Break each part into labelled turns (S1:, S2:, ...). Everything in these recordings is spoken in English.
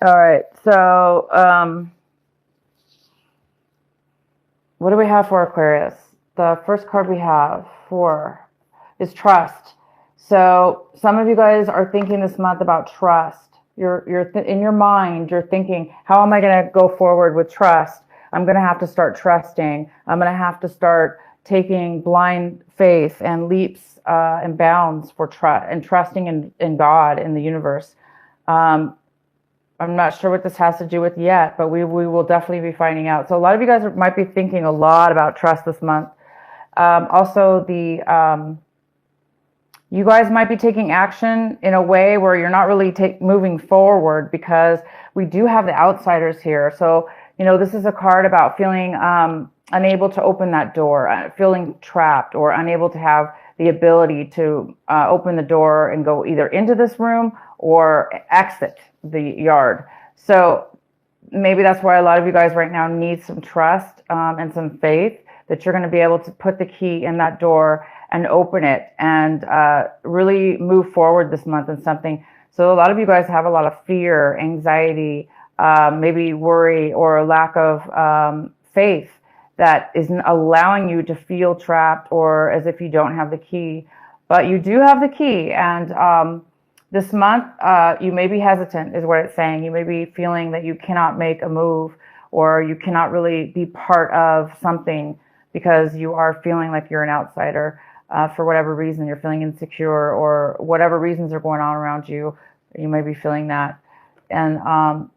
S1: All right. So, what do we have for Aquarius? The first card we have for is trust. So, some of you guys are thinking this month about trust. In your mind, you're thinking, how am I going to go forward with trust? I'm going to have to start trusting. I'm going to have to start taking blind faith and leaps and bounds for trust and trusting in God, in the universe. Um, I'm not sure what this has to do with yet, but we will definitely be finding out. So a lot of you guys might be thinking a lot about trust this month. Also, you guys might be taking action in a way where you're not really moving forward, because we do have the outsiders here. So, this is a card about feeling unable to open that door, feeling trapped, or unable to have the ability to open the door and go either into this room or exit the yard. So maybe that's why a lot of you guys right now need some trust and some faith that you're going to be able to put the key in that door and open it and really move forward this month in something. So a lot of you guys have a lot of fear, anxiety, maybe worry, or a lack of faith that isn't allowing you to feel trapped or as if you don't have the key. But you do have the key, and this month you may be hesitant, is what it's saying. You may be feeling that you cannot make a move, or you cannot really be part of something because you are feeling like you're an outsider. For whatever reason, you're feeling insecure, or whatever reasons are going on around you, you may be feeling that. And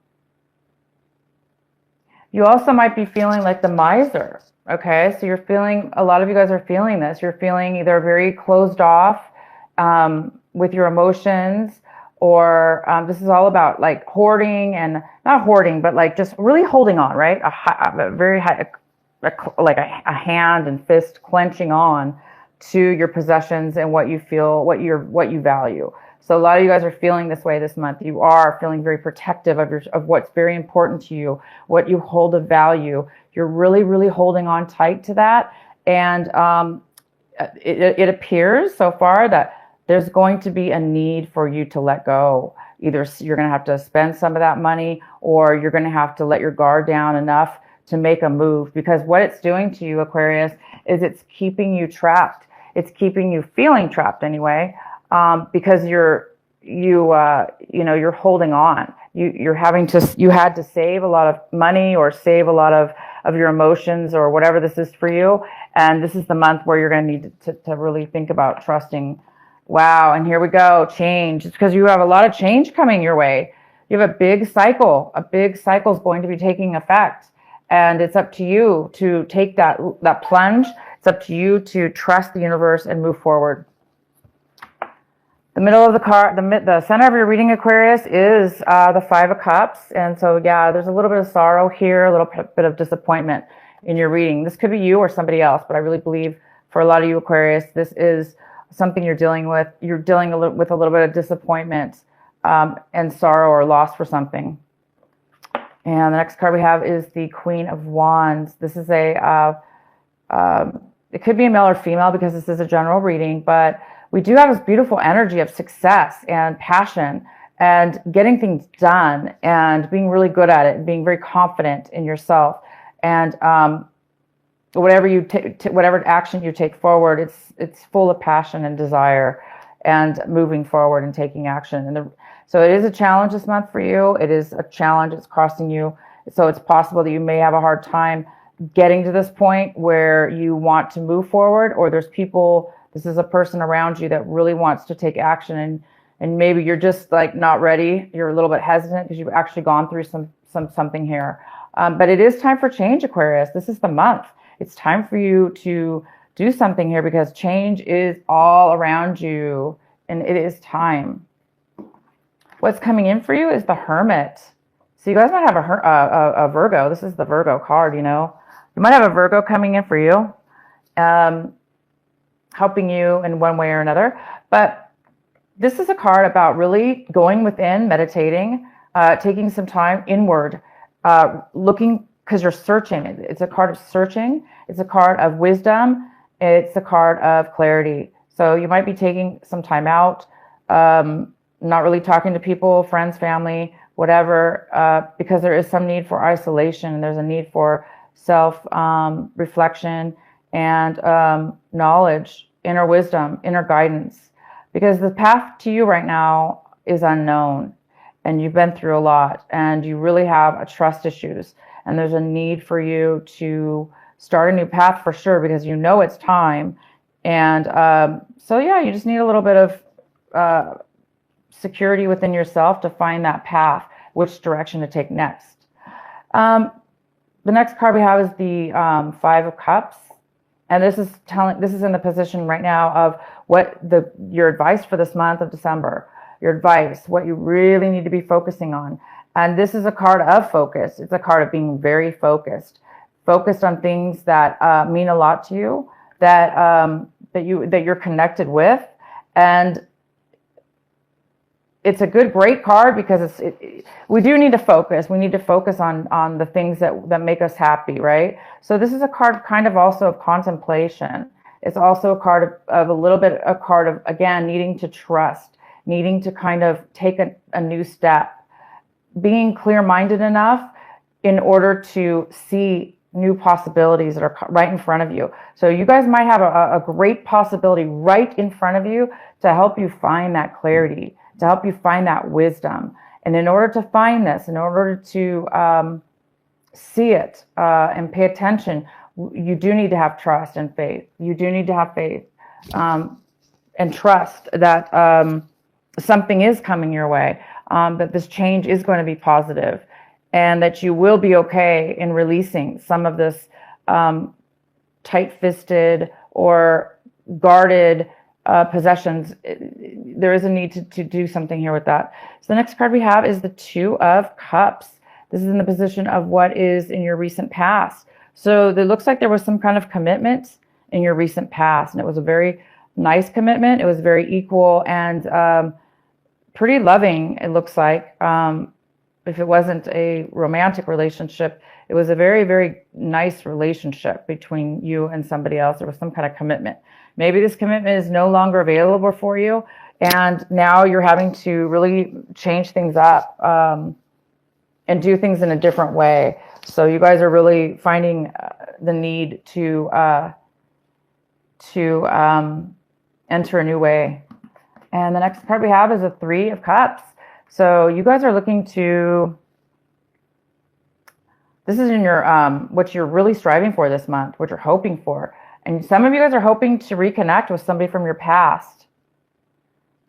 S1: you also might be feeling like the miser. Okay, so a lot of you guys are feeling this. You're feeling either very closed off with your emotions, or this is all about like hoarding, and not hoarding, but like just really holding on, right? A very high, like a hand and fist clenching on to your possessions and what you feel, what you value. So a lot of you guys are feeling this way this month. You are feeling very protective of what's very important to you, what you hold of value. You're really, really holding on tight to that. And it appears so far that there's going to be a need for you to let go. Either you're going to have to spend some of that money, or you're going to have to let your guard down enough to make a move, because what it's doing to you, Aquarius, is it's keeping you trapped. It's keeping you feeling trapped anyway, because you're holding on. You had to save a lot of money, or save a lot of your emotions, or whatever this is for you. And this is the month where you're going to need to really think about trusting. Wow. And here we go. Change. It's because you have a lot of change coming your way. You have a big cycle. A big cycle is going to be taking effect. And it's up to you to take that plunge. It's up to you to trust the universe and move forward. The middle of the card, the center of your reading, Aquarius, is the Five of Cups. And so, yeah, there's a little bit of sorrow here, a little bit of disappointment in your reading. This could be you or somebody else, but I really believe for a lot of you, Aquarius, this is something you're dealing with. You're dealing with a little bit of disappointment and sorrow or loss for something. And the next card we have is the Queen of Wands. This is it could be a male or female, because this is a general reading, but we do have this beautiful energy of success and passion and getting things done and being really good at it and being very confident in yourself. And whatever action you take forward, it's full of passion and desire and moving forward and taking action. So it is a challenge this month for you. It is a challenge. It's crossing you. So it's possible that you may have a hard time getting to this point where you want to move forward, or this is a person around you that really wants to take action, and maybe you're just like not ready. You're a little bit hesitant because you've actually gone through something here. But it is time for change, Aquarius. This is the month. It's time for you to do something here, because change is all around you, and it is time. What's coming in for you is the Hermit. So you guys might have a Virgo. This is the Virgo card, You might have a Virgo coming in for you, helping you in one way or another. But this is a card about really going within, meditating, taking some time inward, looking, because you're searching. It's a card of searching. It's a card of wisdom. It's a card of clarity. So you might be taking some time out, not really talking to people, friends, family, whatever, because there is some need for isolation, and there's a need for self reflection and knowledge, inner wisdom, inner guidance, because the path to you right now is unknown, and you've been through a lot, and you really have trust issues, and there's a need for you to start a new path for sure, because you know it's time. And so yeah, you just need a little bit of security within yourself to find that path, which direction to take next. The next card we have is the Five of Cups. And this is in the position right now of what your advice for this month of December, your advice, what you really need to be focusing on. And this is a card of focus. It's a card of being very focused on things that mean a lot to you, that you're connected with. And it's a great card, because we do need to focus. We need to focus on the things that make us happy, right? So this is a card kind of also of contemplation. It's also a card of a card of, again, needing to trust, needing to kind of take a new step, being clear-minded enough in order to see new possibilities that are right in front of you. So you guys might have a great possibility right in front of you to help you find that clarity, to help you find that wisdom. And in order to find this, in order to see it and pay attention, you do need to have trust and faith. You do need to have faith and trust that something is coming your way, that this change is going to be positive, and that you will be okay in releasing some of this tight-fisted or guarded possessions. There is a need to do something here with that. So the next card we have is the Two of Cups. This is in the position of what is in your recent past. So it looks like there was some kind of commitment in your recent past, and it was a very nice commitment. It was very equal and pretty loving, it looks like. If it wasn't a romantic relationship, it was a very, very nice relationship between you and somebody else. There was some kind of commitment. Maybe this commitment is no longer available for you, and now you're having to really change things up and do things in a different way. So you guys are really finding the need to enter a new way. And the next card we have is a Three of Cups. So you guys are looking to, this is in your, what you're really striving for this month, what you're hoping for. And some of you guys are hoping to reconnect with somebody from your past.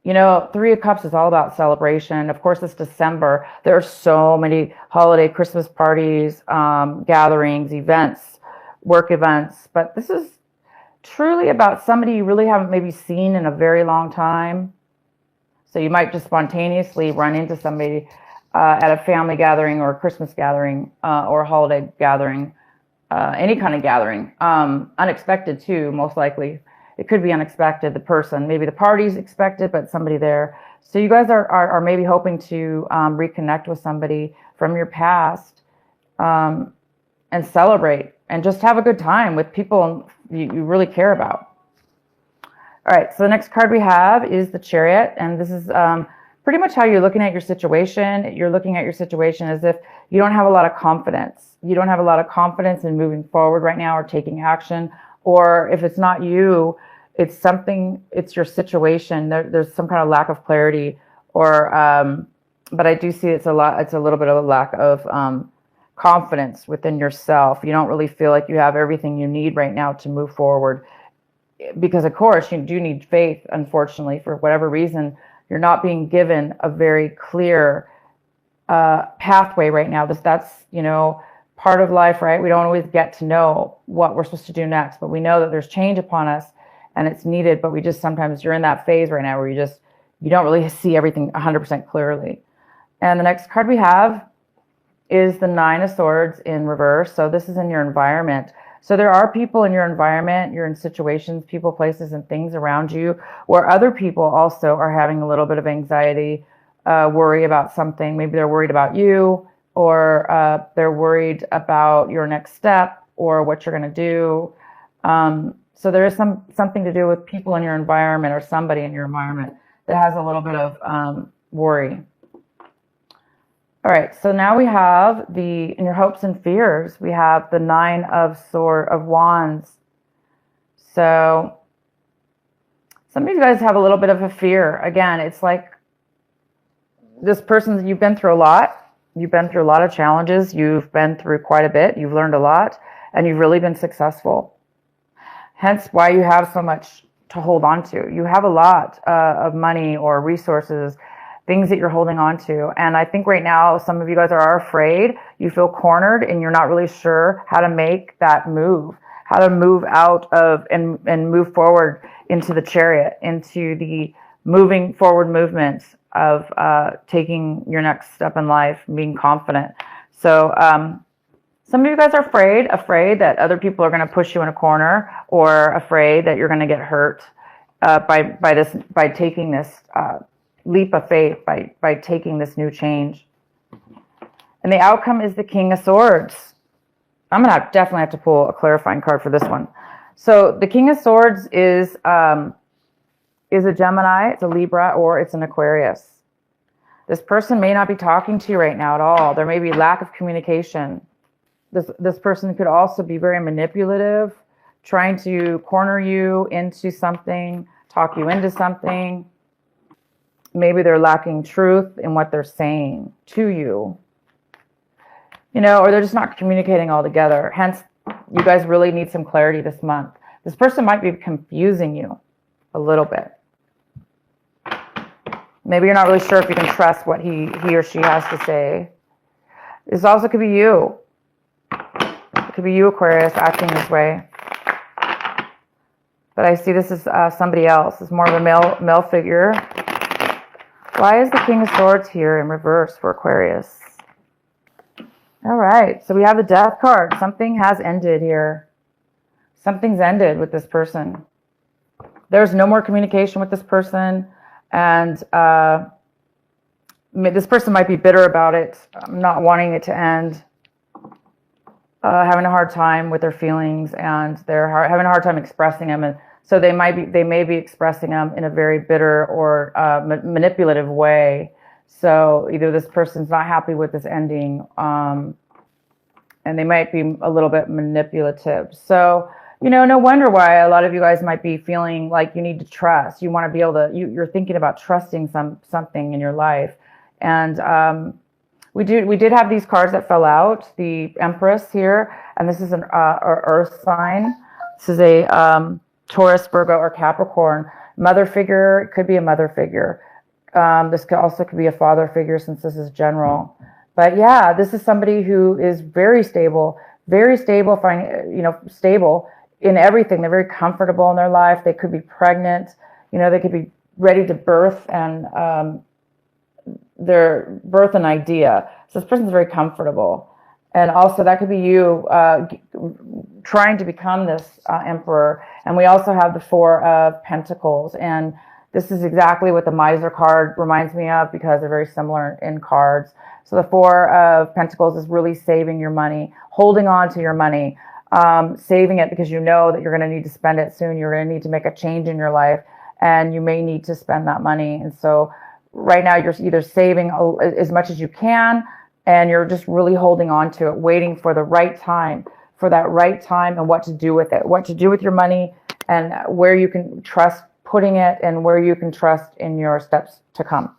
S1: You know, Three of Cups is all about celebration. Of course, it's December. There are so many holiday, Christmas parties, gatherings, events, work events. But this is truly about somebody you really haven't maybe seen in a very long time. So you might just spontaneously run into somebody at a family gathering or a Christmas gathering or a holiday gathering, any kind of gathering. Unexpected too, most likely. It could be unexpected, the person. Maybe the party's expected, but somebody there. So you guys are maybe hoping to reconnect with somebody from your past and celebrate and just have a good time with people you really care about. All right, so the next card we have is the Chariot, and this is pretty much how you're looking at your situation. You're looking at your situation as if you don't have a lot of confidence. You don't have a lot of confidence in moving forward right now or taking action. Or if it's not you, it's something, it's your situation. There's some kind of lack of clarity, or but I do see it's a little bit of a lack of confidence within yourself. You don't really feel like you have everything you need right now to move forward. Because of course you do need faith. Unfortunately, for whatever reason, you're not being given a very clear pathway right now. That's part of life, right? We don't always get to know what we're supposed to do next, but we know that there's change upon us and it's needed. But we just sometimes you're in that phase right now where you don't really see everything 100% clearly. And the next card we have is the Nine of Swords in reverse. So this is in your environment. So there are people in your environment, you're in situations, people, places, and things around you where other people also are having a little bit of anxiety, worry about something. Maybe they're worried about you, or they're worried about your next step or what you're going to do. So there is something to do with people in your environment or somebody in your environment that has a little bit of worry. All right, so now we have in your hopes and fears, we have the Nine of Wands. So some of you guys have a little bit of a fear. Again, it's like this person, you've been through a lot. You've been through a lot of challenges. You've been through quite a bit. You've learned a lot, and you've really been successful. Hence why you have so much to hold on to. You have a lot of money or resources, things that you're holding on to. And I think right now, some of you guys are afraid. You feel cornered and you're not really sure how to make that move, how to move out of and move forward into the Chariot, into the moving forward movement of taking your next step in life, being confident. So some of you guys are afraid that other people are going to push you in a corner, or afraid that you're going to get hurt by taking this leap of faith, by taking this new change. And the outcome is the King of Swords. I'm going to definitely have to pull a clarifying card for this one. So the King of Swords is a Gemini, it's a Libra, or it's an Aquarius. This person may not be talking to you right now at all. There may be lack of communication. This person could also be very manipulative, trying to corner you into something, talk you into something. Maybe they're lacking truth in what they're saying to you, or they're just not communicating altogether. Hence, you guys really need some clarity this month. This person might be confusing you a little bit. Maybe you're not really sure if you can trust what he or she has to say. This also could be you. It could be you, Aquarius, acting this way. But I see this as somebody else. It's more of a male figure. Why is the King of Swords here in reverse for Aquarius? All right, so we have the Death card. Something has ended here. Something's ended with this person. There's no more communication with this person, and this person might be bitter about it, not wanting it to end, having a hard time with their feelings, and they're having a hard time expressing them, and so they may be expressing them in a very bitter or manipulative way. So either this person's not happy with this ending, and they might be a little bit manipulative. So, no wonder why a lot of you guys might be feeling like you need to trust. You want to be able to, you're thinking about trusting something in your life. And we did have these cards that fell out, the Empress here, and this is an earth sign. This is a Taurus, Virgo, or Capricorn. Mother figure, it could be a mother figure. This could be a father figure, since this is general. But yeah, this is somebody who is very stable, stable in everything. They're very comfortable in their life. They could be pregnant, they could be ready to birth and their birth an idea. So this person's very comfortable. And also that could be you trying to become this emperor. And we also have the Four of Pentacles. And this is exactly what the Miser card reminds me of, because they're very similar in cards. So the Four of Pentacles is really saving your money, holding on to your money, saving it because you know that you're going to need to spend it soon. You're going to need to make a change in your life, and you may need to spend that money. And so right now you're either saving as much as you can, and you're just really holding on to it, waiting for the right time, and what to do with it, what to do with your money, and where you can trust putting it, and where you can trust in your steps to come.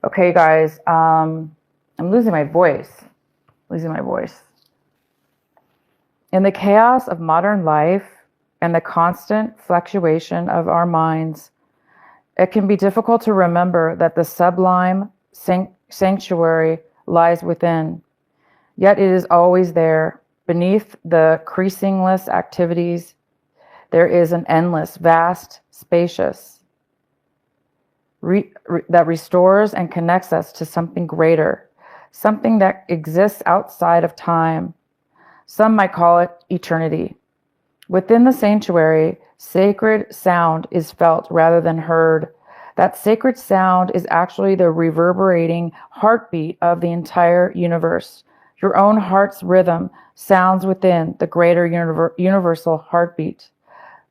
S1: Okay, guys, I'm losing my voice. In the chaos of modern life and the constant fluctuation of our minds, it can be difficult to remember that the sublime sanctuary lies within. Yet it is always there. Beneath the ceaseless activities, there is an endless, vast, spacious, that restores and connects us to something greater, something that exists outside of time. Some might call it eternity. Within the sanctuary, sacred sound is felt rather than heard. That sacred sound is actually the reverberating heartbeat of the entire universe. Your own heart's rhythm sounds within the greater universal heartbeat.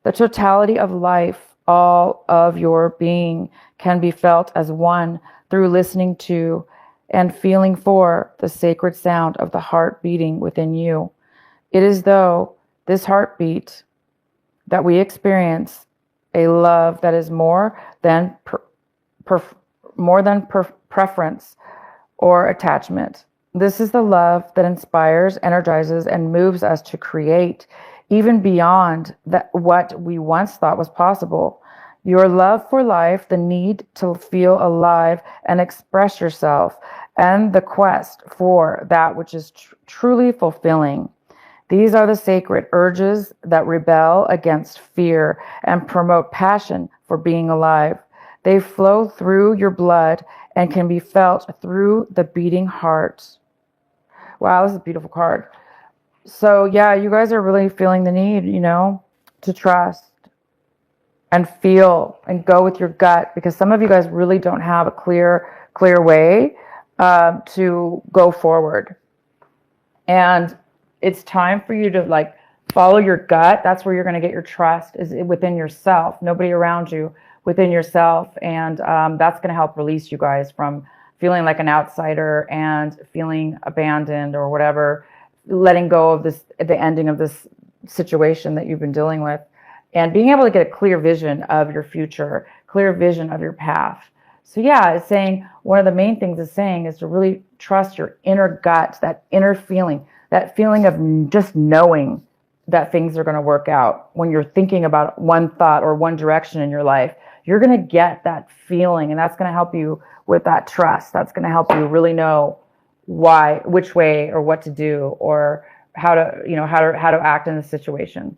S1: The totality of life, all of your being, can be felt as one through listening to and feeling for the sacred sound of the heart beating within you. It is though this heartbeat that we experience a love that is more than preference or attachment. This is the love that inspires, energizes, and moves us to create, even beyond what we once thought was possible. Your love for life, the need to feel alive and express yourself, and the quest for that which is truly fulfilling. These are the sacred urges that rebel against fear and promote passion for being alive. They flow through your blood and can be felt through the beating heart. Wow, this is a beautiful card. So yeah, you guys are really feeling the need, to trust and feel and go with your gut, because some of you guys really don't have a clear way to go forward. And it's time for you to follow your gut. That's where you're going to get your trust, is within yourself, nobody around you, within yourself. And that's going to help release you guys from feeling like an outsider and feeling abandoned or whatever, letting go of the ending of this situation that you've been dealing with, and being able to get a clear vision of your future, clear vision of your path. So yeah, it's saying, one of the main things it's saying is to really trust your inner gut, that inner feeling, that feeling of just knowing that things are going to work out. When you're thinking about one thought or one direction in your life, you're going to get that feeling, and that's going to help you with that trust. That's going to help you really know which way or what to do, or how to act in a situation.